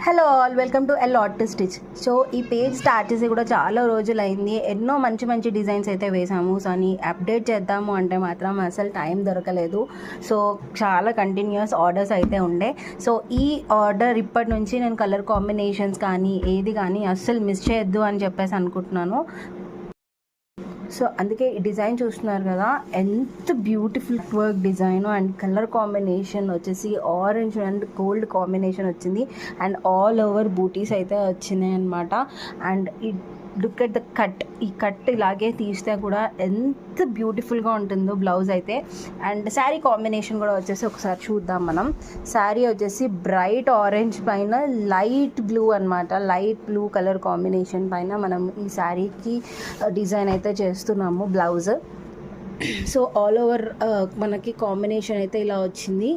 Hello all, welcome to L art stitch. So ఈ page start చేసి కూడా చాలా రోజులైంది. ఎన్నో మంచి మంచి డిజైన్స్ అయితే వేసాము. సో అని అప్డేట్ చేద్దాము అంటే మాత్రం అసలు టైం దొరకలేదు. సో చాలా కంటిన్యూస్ ఆర్డర్స్ అయితే ఉండే. సో ఈ ఆర్డర్ ఇప్పటి నుంచి నేను కలర్ కాంబినేషన్స్ కానీ ఏది కానీ అస్సలు మిస్ చేయొద్దు అని చెప్పేసి అనుకుంటున్నాను. సో అందుకే ఈ డిజైన్ చూస్తున్నారు కదా, ఎంత beautiful work design and colour combination వచ్చేసి ఆరెంజ్ అండ్ గోల్డ్ కాంబినేషన్ వచ్చింది. అండ్ ఆల్ ఓవర్ బూటీస్ అయితే వచ్చినాయి అనమాట. అండ్ ఈ లుక్ ఎట్ ద కట్, ఈ కట్ ఇలాగే తీస్తే కూడా ఎంత బ్యూటిఫుల్గా ఉంటుందో బ్లౌజ్ అయితే. అండ్ శారీ కాంబినేషన్ కూడా వచ్చేసి ఒకసారి చూద్దాం మనం. శారీ వచ్చేసి బ్రైట్ ఆరెంజ్ పైన లైట్ బ్లూ అనమాట, లైట్ బ్లూ కలర్ కాంబినేషన్ పైన మనం ఈ శారీకి డిజైన్ అయితే చేస్తున్నాము బ్లౌజ్. సో ఆల్ ఓవర్ మనకి కాంబినేషన్ అయితే ఇలా వచ్చింది.